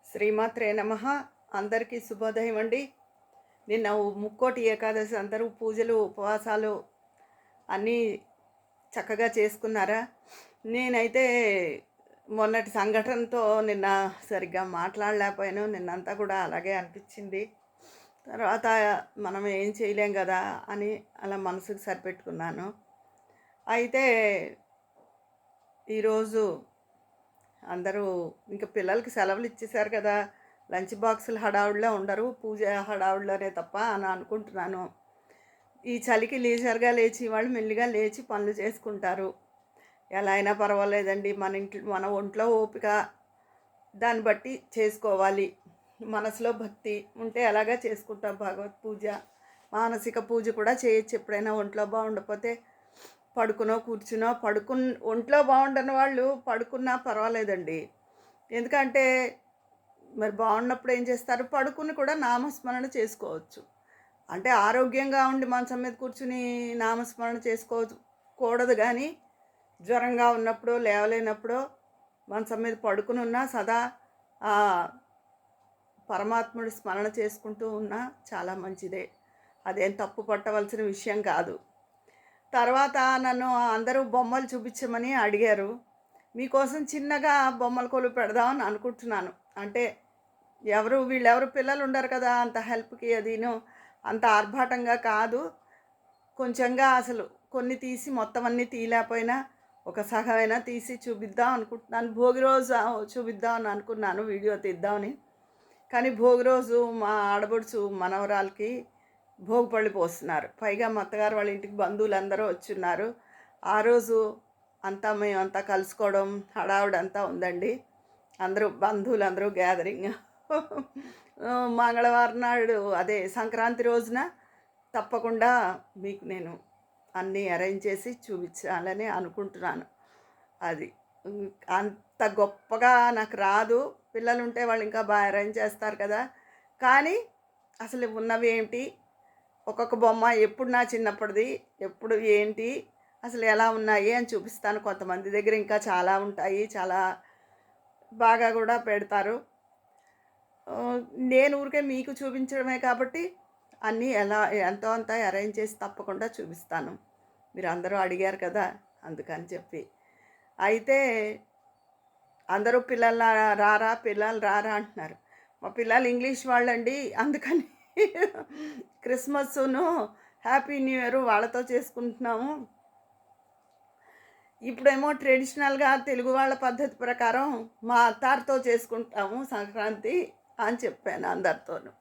శ్రీమాత్రే నమః. అందరికీ శుభోదయం అండి. నిన్న ముక్కోటి ఏకాదశి అందరూ పూజలు, ఉపవాసాలు అన్నీ చక్కగా చేసుకున్నారా? నేనైతే మొన్నటి సంఘటనతో నిన్న సరిగ్గా మాట్లాడలేకపోయాను. నిన్నంతా కూడా అలాగే అనిపించింది. తర్వాత మనం ఏం చేయలేం కదా అని అలా మనసుకు సరిపెట్టుకున్నాను. అయితే ఈరోజు అందరూ ఇంక పిల్లలకి సెలవులు ఇచ్చేశారు కదా! లంచ్ బాక్సులు హడావుడిలో ఉండరు. పూజ హడావుడిలోనే తప్ప అని అనుకుంటున్నాను. ఈ చలికి లీజర్‌గా లేచి వాళ్ళు మెల్లిగా లేచి పనులు చేసుకుంటారు. ఎలా అయినా పర్వాలేదండి. మన ఒంట్లో ఓపిక దాన్ని బట్టి చేసుకోవాలి. మనసులో భక్తి ఉంటే అలాగా చేసుకుంటాం భగవత్ పూజ. మానసిక పూజ కూడా చేయొచ్చు ఎప్పుడైనా ఒంట్లో బాగుండకపోతే. పడుకునో, కూర్చునో ఒంట్లో బాగుండని వాళ్ళు పడుకున్నా పర్వాలేదండి. ఎందుకంటే మరి బాగున్నప్పుడు ఏం చేస్తారు? పడుకుని కూడా నామస్మరణ చేసుకోవచ్చు. అంటే ఆరోగ్యంగా ఉండి మంచం మీద కూర్చుని నామస్మరణ కూడదు గానీ, జ్వరంగా ఉన్నప్పుడో, లేవలేనప్పుడో మంచం మీద పడుకుని ఉన్నా సదా పరమాత్ముడి స్మరణ చేసుకుంటూ ఉన్నా చాలా మంచిదే. అదేం తప్పు పట్టవలసిన విషయం కాదు. తర్వాత నన్ను అందరూ బొమ్మలు చూపించమని అడిగారు. మీకోసం చిన్నగా బొమ్మల కొలువు పెడదామని అనుకుంటున్నాను. అంటే వీళ్ళెవరు పిల్లలు ఉండరు కదా! అంత హెల్ప్‌కి అదీను అంత ఆర్భాటంగా కాదు. కొంచెంగా అసలు కొన్ని తీసి మొత్తం అన్నీ తీయలేకపోయినా ఒక సగమైనా తీసి చూపిద్దాం అనుకుంటున్నాను. భోగి రోజు చూపిద్దామని అనుకున్నాను వీడియో తీద్దామని. కానీ భోగి రోజు మా ఆడపడుచు మనవరాలికి భోగిపళ్ళు పోస్తున్నారు. పైగా మా అత్తగారు వాళ్ళ ఇంటికి బంధువులందరూ వచ్చున్నారు. ఆ రోజు మేమంతా కలుసుకోవడం హడావుడంతా ఉందండి. బంధువులందరూ గ్యాదరింగ్. మంగళవారం నాడు అదే సంక్రాంతి రోజున తప్పకుండా మీకు నేను అన్నీ అరేంజ్ చేసి చూపించాలని అనుకుంటున్నాను. అది అంత గొప్పగా నాకు రాదు. పిల్లలుంటే వాళ్ళు ఇంకా బాగా అరేంజ్ చేస్తారు కదా! కానీ అసలు ఉన్నవి ఏంటి, ఒక్కొక్క బొమ్మ ఎప్పుడు నా చిన్నప్పటిది, ఎప్పుడు ఏంటి, అసలు ఎలా ఉన్నాయి అని చూపిస్తాను. కొంతమంది దగ్గర ఇంకా చాలా ఉంటాయి. చాలా బాగా కూడా పెడతారు. నేను ఊరికే మీకు చూపించడమే కాబట్టి అన్నీ ఎంతో అంత అరేంజ్ చేసి తప్పకుండా చూపిస్తాను. మీరందరూ అడిగారు కదా! అందుకని చెప్పి. అయితే అందరూ పిల్లలు రారా అంటున్నారు. మా పిల్లలు ఇంగ్లీష్ వాళ్ళండి. అందుకని క్రిస్మస్సును, హ్యాపీ న్యూ ఇయర్ వాళ్ళతో చేసుకుంటున్నాము. ఇప్పుడేమో ట్రెడిషనల్‌గా తెలుగు వాళ్ళ పద్ధతి ప్రకారం మా అత్తారితో చేసుకుంటాము సంక్రాంతి అని చెప్పాను అందరితోనూ.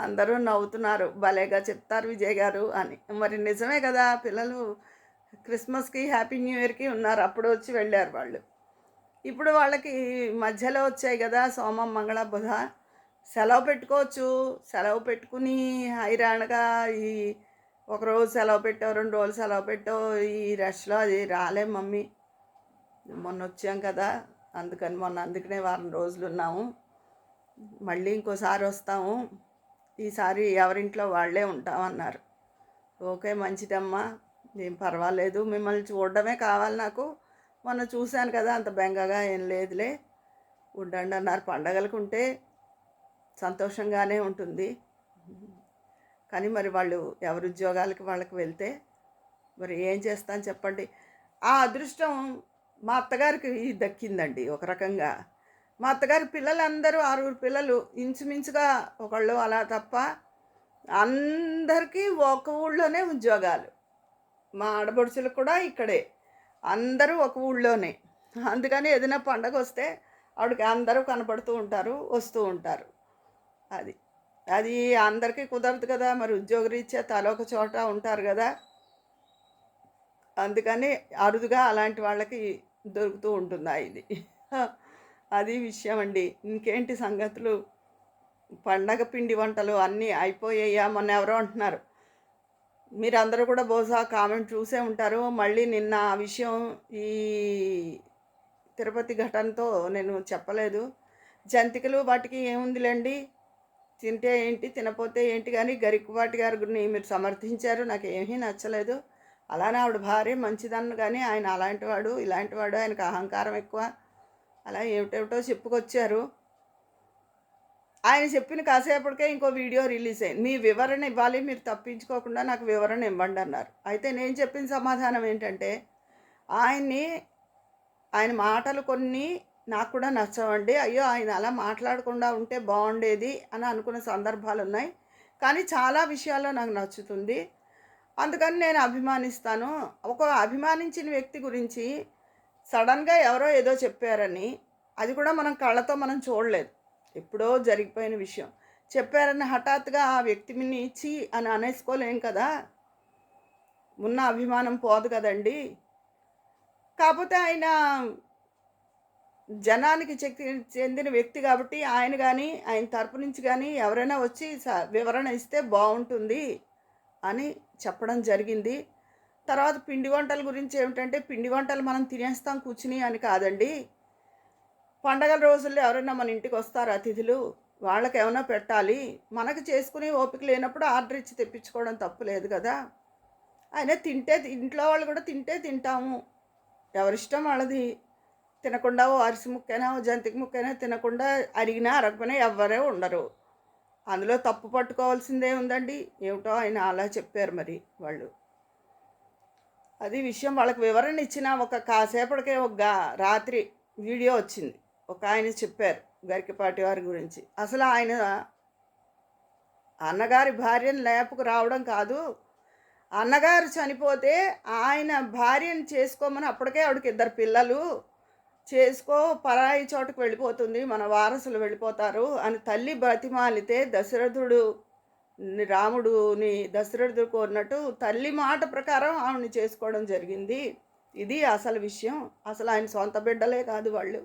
అందరూ నవ్వుతున్నారు. భలేగా చెప్తారు విజయ్ గారు అని. మరి నిజమే కదా! పిల్లలు క్రిస్మస్‌కి, హ్యాపీ న్యూ ఇయర్‌కి ఉన్నారు. అప్పుడు వచ్చి వెళ్ళారు వాళ్ళు. ఇప్పుడు వాళ్ళకి మధ్యలో వచ్చాయి కదా! సోమం, మంగళ, బుధ. సెలవు పెట్టుకోవచ్చు. సెలవు పెట్టుకుని హైరాణగా ఒకరోజు సెలవు పెట్టో, 2 రోజులు సెలవు పెట్టో ఈ రష్‌లో అది రాలేం మమ్మీ. మొన్నొచ్చాం కదా! అందుకనే వారం రోజులున్నాము. మళ్ళీ ఇంకోసారి వస్తాము. ఈసారి ఎవరింట్లో వాళ్ళే ఉంటామన్నారు. ఓకే, మంచిదమ్మా. ఏం పర్వాలేదు. మిమ్మల్ని చూడడమే కావాలి నాకు. మొన్న చూశాను కదా! అంత బెంగగా ఏం లేదులే. ఉండండి అన్నారు. పండగలకు ఉంటే సంతోషంగానే ఉంటుంది. కానీ మరి వాళ్ళు ఎవరి ఉద్యోగాలకి వాళ్ళకి వెళ్తే మరి ఏం చేస్తాను చెప్పండి. ఆ అదృష్టం మా అత్తగారికి దక్కిందండి ఒక రకంగా. మా అత్తగారి పిల్లలందరూ 6 పిల్లలు ఇంచుమించుగా ఒకళ్ళు అలా తప్ప అందరికీ ఒక ఊళ్ళోనే ఉద్యోగాలు. మా ఆడపడుచులకు కూడా ఇక్కడే. అందరూ ఒక ఊళ్ళోనే. అందుకని ఏదైనా పండగొస్తే ఆవిడకి అందరూ కనపడుతూ ఉంటారు, వస్తూ ఉంటారు. అది. అది అందరికీ కుదరదు కదా! మరి ఉద్యోగరీత్యా తలోక చోట ఉంటారు కదా! అందుకని అరుదుగా అలాంటి వాళ్ళకి దొరుకుతూ ఉంటుందా ఇది. అది విషయం అండి. ఇంకేంటి సంగతులు? పండగ పిండి వంటలు అన్నీ అయిపోయాయా? మొన్న ఎవరో అంటున్నారు. మీరందరూ కూడా బహుశా కామెంట్ చూసే ఉంటారు. మళ్ళీ నిన్న ఆ విషయం ఈ తిరుపతి ఘటనతో నేను చెప్పలేదు. జంతికలు వాటికి ఏముందిలేండి. తింటే ఏంటి, తినపోతే ఏంటి గానీ గరికపాటి గారిని మీరు సమర్థించారు. నాకేమీ నచ్చలేదు. అలానే ఆవిడ భార్య మంచిదన్ను గానీ ఆయన అలాంటివాడు, ఇలాంటివాడు, ఆయనకు అహంకారం ఎక్కువ. అలా ఏమిటేమిటో చెప్పుకొచ్చారు. ఆయన చెప్పిన కాసేపటికే ఇంకో వీడియో రిలీజ్ అయింది. మీ వివరణ ఇవ్వాలి, మీరు తప్పించుకోకుండా నాకు వివరణ ఇవ్వండి అన్నారు. అయితే నేను చెప్పిన సమాధానం ఏంటంటే, ఆయన్ని ఆయన మాటలు కొన్ని నాకు కూడా నచ్చవండి. అయ్యో! ఆయన అలా మాట్లాడకుండా ఉంటే బాగుండేది అని అనుకున్న సందర్భాలున్నాయి. కానీ చాలా విషయాల్లో నాకు నచ్చుతుంది. అందుకని నేను అభిమానిస్తాను. ఒక అభిమానించిన వ్యక్తి గురించి సడన్‌గా ఎవరో ఏదో చెప్పారని, అది కూడా మనం కళ్ళతో మనం చూడలేదు. ఎప్పుడో జరిగిపోయిన విషయం. చెప్పారని హఠాత్తుగా ఆ వ్యక్తిని ఛీ అని అనేసుకోలేం కదా! ఉన్న అభిమానం పోదు కదండీ! కాపోతే ఆయన జనానికి చెందిన వ్యక్తి కాబట్టి ఆయన గానీ, ఆయన తరపు నుంచి గానీ ఎవరైనా వచ్చి వివరణ ఇస్తే బావుంటుంది అని చెప్పడం జరిగింది. తర్వాత పిండి వంటల గురించి ఏమిటంటే, పిండి వంటలు మనం తినేస్తాం కూర్చుని అని కాదండి. పండగల రోజుల్లో ఎవరైనా మన ఇంటికి వస్తారు అతిథులు, వాళ్ళకేమన్నా పెట్టాలి. మనకు చేసుకునే ఓపిక లేనప్పుడు ఆర్డర్ ఇచ్చి తెప్పించుకోవడం తప్పు లేదు కదా! అయినా తింటే ఇంట్లో వాళ్ళు కూడా తింటే తింటాము. ఎవరిష్టం వాళ్ళది. తినకుండా ఓ అరిసి ముక్కైనా, ఓ జంతిక ముక్కైనా తినకుండా అరిగినా అరగకపోయినా ఎవ్వరే ఉండరు. అందులో తప్పు పట్టుకోవాల్సిందే ఉందండి. ఏమిటో ఆయన అలా చెప్పారు మరి వాళ్ళు. అది విషయం. వాళ్ళకి వివరణ ఇచ్చిన ఒక కాసేపటికే రాత్రి వీడియో వచ్చింది. ఒక ఆయన చెప్పారు గరికపాటి వారి గురించి. అసలు ఆయన అన్నగారి భార్యను లేపుకు రావడం కాదు, అన్నగారు చనిపోతే ఆయన భార్యను చేసుకోమని అప్పటికే ఆవిడకి 2 పిల్లలు, చేసుకో పరాయి చోటుకు వెళ్ళిపోతుంది, మన వారసులు వెళ్ళిపోతారు అని తల్లి బతిమాలితే రాముడుని దశరథుడు కోరినట్టు తల్లి మాట ప్రకారం ఆవిడని చేసుకోవడం జరిగింది. ఇది అసలు విషయం. అసలు ఆయన సొంత బిడ్డలే కాదు వాళ్ళు.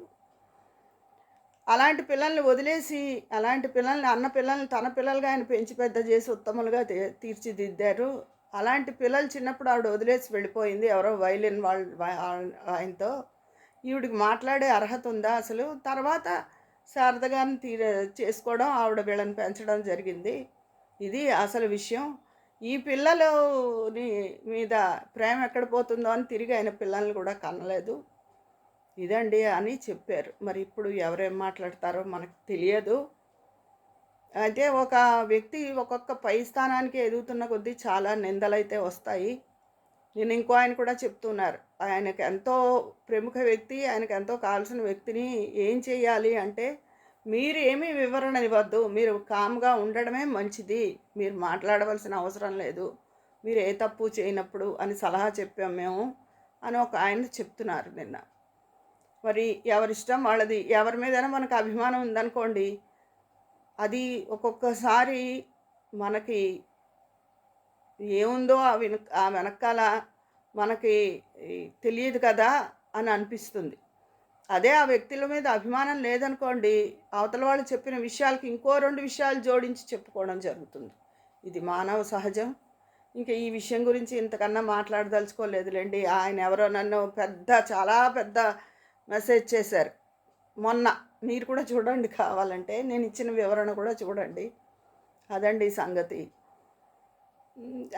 అలాంటి పిల్లల్ని వదిలేసి, అలాంటి పిల్లల్ని అన్న పిల్లల్ని తన పిల్లలుగా ఆయన పెంచి పెద్ద చేసి ఉత్తములుగా తీర్చిదిద్దారు. అలాంటి పిల్లలు చిన్నప్పుడు ఆవిడ వదిలేసి వెళ్ళిపోయింది ఎవరో వైలిన్ ఆయనతో. ఈవిడికి మాట్లాడే అర్హత ఉందా అసలు? తర్వాత శారదగారిని చేసుకోవడం, ఆవిడ వీళ్ళని పెంచడం జరిగింది. ఇది అసలు విషయం. ఈ పిల్లలని మీద ప్రేమ ఎక్కడ పోతుందో అని తిరిగి ఆయన పిల్లల్ని కూడా కనలేదు. ఇదండి అని చెప్పారు. మరి ఇప్పుడు ఎవరేం మాట్లాడతారో మనకు తెలియదు. అయితే ఒక వ్యక్తి ఒక్కొక్క పై స్థానానికి ఎదుగుతున్న కొద్దీ చాలా నిందలైతే వస్తాయి. నేను ఇంకో ఆయన కూడా చెప్తున్నారు. ఆయనకు ఎంతో ప్రముఖ వ్యక్తి, ఆయనకు ఎంతో కావాల్సిన వ్యక్తిని ఏం చేయాలి అంటే, మీరు ఏమీ వివరణ ఇవ్వద్దు, మీరు కామ్గా ఉండడమే మంచిది, మీరు మాట్లాడవలసిన అవసరం లేదు, మీరు ఏ తప్పు చేయనప్పుడు అని సలహా చెప్పాం మేము అని ఒక ఆయన చెప్తున్నారు నిన్న. మరి ఎవరిష్టం వాళ్ళది. ఎవరి మీదైనా మనకు అభిమానం ఉందనుకోండి, అది ఒక్కొక్కసారి మనకి ఏముందో ఆ వెనకాల మనకి తెలియదు కదా అని అనిపిస్తుంది. అదే ఆ వ్యక్తుల మీద అభిమానం లేదనుకోండి, అవతల వాళ్ళు చెప్పిన విషయాలకి ఇంకో 2 విషయాలు జోడించి చెప్పుకోవడం జరుగుతుంది. ఇది మానవ సహజం. ఇంకా ఈ విషయం గురించి ఇంతకన్నా మాట్లాడదలుచుకోలేదులేండి. ఆయన ఎవరో నన్ను చాలా పెద్ద మెసేజ్ చేశారు మొన్న. మీరు కూడా చూడండి కావాలంటే, నేను ఇచ్చిన వివరణ కూడా చూడండి. అదండి సంగతి.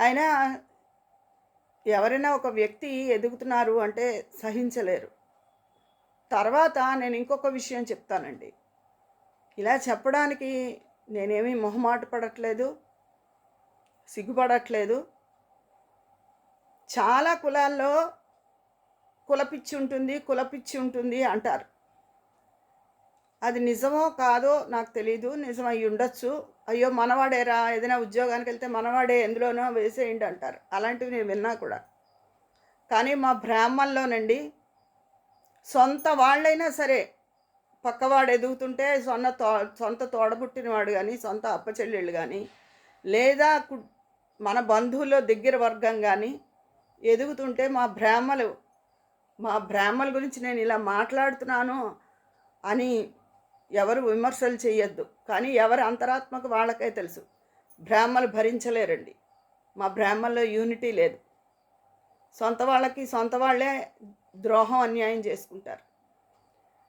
అయినా ఎవరైనా ఒక వ్యక్తి ఎదుగుతున్నారు అంటే సహించలేరు. తర్వాత నేను ఇంకొక విషయం చెప్తానండి. ఇలా చెప్పడానికి నేనేమీ మొహమాట పడట్లేదు, సిగ్గుపడట్లేదు. చాలా కులాల్లో కులపిచ్చి ఉంటుంది అంటారు. అది నిజమో కాదో నాకు తెలీదు. నిజం అయ్యి ఉండొచ్చు. అయ్యో మనవాడేరా, ఏదైనా ఉద్యోగానికి వెళ్తే మనవాడే ఎందులోనో వేసేయండి అంటారు. అలాంటివి నేను విన్నా కూడా. కానీ మా బ్రాహ్మణుల్లోనండి సొంత వాళ్ళైనా సరే, పక్కవాడు ఎదుగుతుంటే సొంత తోడబుట్టినవాడు కానీ, సొంత అప్పచెల్లెళ్ళు కానీ, లేదా మన బంధువుల్లో దగ్గర వర్గం కానీ ఎదుగుతుంటే మా బ్రాహ్మణుల గురించి నేను ఇలా మాట్లాడుతున్నాను అని ఎవరు విమర్శలు చేయొద్దు. కానీ ఎవరి అంతరాత్మకు వాళ్ళకే తెలుసు. బ్రాహ్మణులు భరించలేరండి. మా బ్రాహ్మణుల్లో యూనిటీ లేదు. సొంత వాళ్ళే ద్రోహం అన్యాయం చేసుకుంటారు.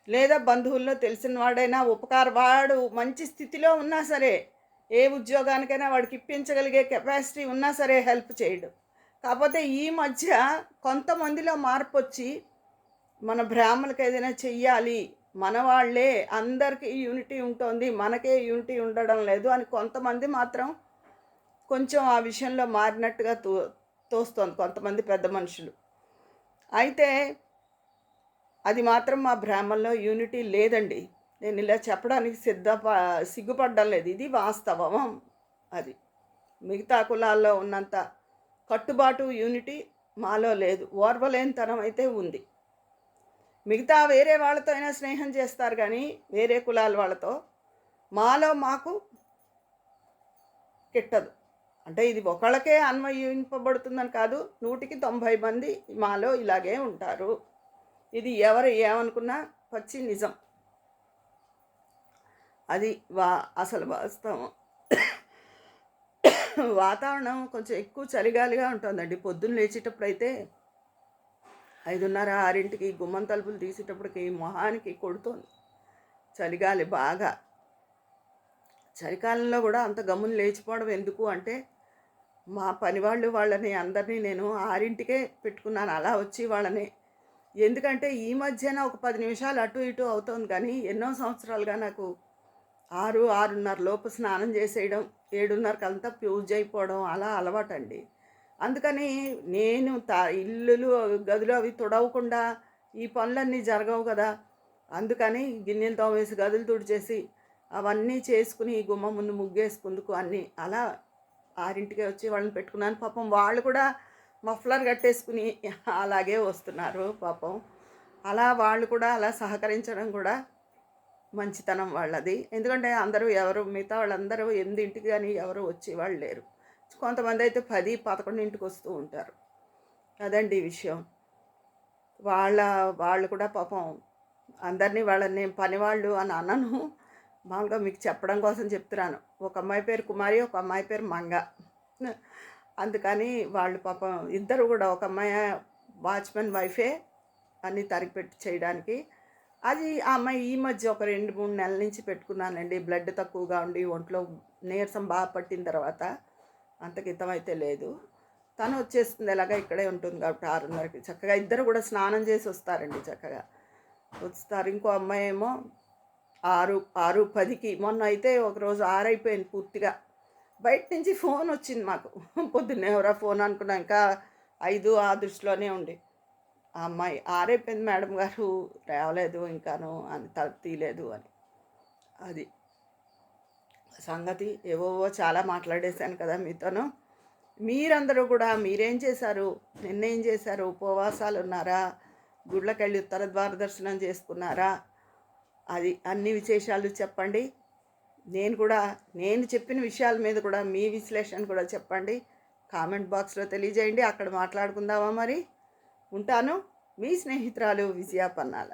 లేదా బంధువుల్లో తెలిసిన వాడైనా వాడు మంచి స్థితిలో ఉన్నా సరే, ఏ ఉద్యోగానికైనా వాడికి ఇప్పించగలిగే కెపాసిటీ ఉన్నా సరే హెల్ప్ చేయడు. కాకపోతే ఈ మధ్య కొంతమందిలో మార్పు వచ్చి మన బ్రాహ్మణులకు ఏదైనా చెయ్యాలి మన వాళ్ళే అందరికీ యూనిటీ ఉంటుంది, మనకే యూనిటీ ఉండడం లేదు అని కొంతమంది మాత్రం కొంచెం ఆ విషయంలో మారినట్టుగా తోస్తోంది కొంతమంది పెద్ద మనుషులు. అయితే అది మాత్రం మా బ్రాహ్మణంలో యూనిటీ లేదండి. నేను ఇలా చెప్పడానికి సిగ్గుపడడం లేదు. ఇది వాస్తవం అది. మిగతా కులాల్లో ఉన్నంత కట్టుబాటు, యూనిటీ మాలో లేదు. ఓర్వలేనితనం అయితే ఉంది. మిగతా వేరే వాళ్ళతో అయినా స్నేహం చేస్తారు కానీ వేరే కులాల వాళ్ళతో. మాలో మాకు కిట్టదు. అంటే ఇది ఒకళ్ళకే అన్వయింపబడుతుందని కాదు. 100కి 90 మంది మాలో ఇలాగే ఉంటారు. ఇది ఎవరు ఏమనుకున్నా పచ్చి నిజం. అది అసలు వాస్తవం. వాతావరణం కొంచెం ఎక్కువ చలిగాలిగా ఉంటుందండి. పొద్దున్న లేచేటప్పుడైతే 5:30, 6కి గుమ్మం తలుపులు తీసేటప్పటికి మొహానికి కొడుతోంది చలిగాలి బాగా. చలికాలంలో కూడా అంత గమ్మున లేచిపోవడం ఎందుకు అంటే, మా పనివాళ్ళు వాళ్ళని అందరినీ నేను 6కే పెట్టుకున్నాను. అలా వచ్చి వాళ్ళని, ఎందుకంటే ఈ మధ్యన ఒక 10 నిమిషాలు అటు ఇటు అవుతుంది కానీ ఎన్నో సంవత్సరాలుగా నాకు 6, 6:30 లోపు స్నానం చేసేయడం, 7:30కంతా పూజ అయిపోవడం అలా అలవాటండి. అందుకని నేను ఇల్లులు గదులు అవి తుడవకుండా ఈ పనులన్నీ జరగవు కదా. అందుకని గిన్నెలు తోమేసి గదులు తుడిచేసి అవన్నీ చేసుకుని గుమ్మం ముందు ముగ్గేసుకుందుకు అన్నీ అలా 6కే వచ్చి వాళ్ళని పెట్టుకున్నాను. పాపం వాళ్ళు కూడా మఫ్లర్ కట్టేసుకుని అలాగే వస్తున్నారు పాపం. అలా వాళ్ళు కూడా అలా సహకరించడం కూడా మంచితనం వాళ్ళది. ఎందుకంటే అందరూ ఎవరు మిగతా వాళ్ళందరూ 8కి కానీ ఎవరు వచ్చేవాళ్ళు లేరు. కొంతమంది అయితే 10, 11కి వస్తూ ఉంటారు. అదండి విషయం. వాళ్ళు కూడా పాపం అందరినీ వాళ్ళని పనివాళ్ళు అని అనను. మామూలుగా మీకు చెప్పడం కోసం చెప్తున్నాను. ఒక అమ్మాయి పేరు కుమారి, ఒక అమ్మాయి పేరు మంగ. అందుకని వాళ్ళు పాపం ఇద్దరు కూడా, ఒక అమ్మాయి వాచ్మెన్ వైఫే అన్నీ తరిగిపెట్టి చేయడానికి. అది ఆ అమ్మాయి ఈ మధ్య ఒక 2-3 నెలల నుంచి పెట్టుకున్నానండి. బ్లడ్ తక్కువగా ఉండి ఒంట్లో నీరసం బాగా పట్టిన తర్వాత, అంత క్రితం అయితే లేదు. తను వచ్చేస్తుంది, ఎలాగా ఇక్కడే ఉంటుంది కాబట్టి 6:30కి చక్కగా ఇద్దరు కూడా స్నానం చేసి వస్తారండి. చక్కగా వస్తారు. ఇంకో అమ్మాయి ఏమో 6:10కి. మొన్న అయితే ఒకరోజు 6 అయిపోయింది పూర్తిగా. బయట నుంచి ఫోన్ వచ్చింది మాకు. పొద్దున్నే ఎవరా ఫోన్ అనుకున్నా, ఇంకా 5 ఆ దృష్టిలోనే ఉండి, ఆ అమ్మాయి 6 అయిపోయింది మేడం గారు రావలేదు ఇంకాను అని, తలుపు తీయలేదు అని. అది సంగతి. ఏవోవో చాలా మాట్లాడేశాను కదా మీతోను. మీరందరూ కూడా మీరేం చేశారు, నిన్నేం చేశారు? ఉపవాసాలు ఉన్నారా? గుళ్ళకెళ్ళి ఉత్తర ద్వార దర్శనం చేసుకున్నారా? అది అన్ని విశేషాలు చెప్పండి. నేను చెప్పిన విషయాల మీద కూడా మీ విశ్లేషణ కూడా చెప్పండి. కామెంట్ బాక్స్లో తెలియజేయండి. అక్కడ మాట్లాడుకుందామా మరి. ఉంటాను. మీ స్నేహితురాలు విజయ పన్నాల.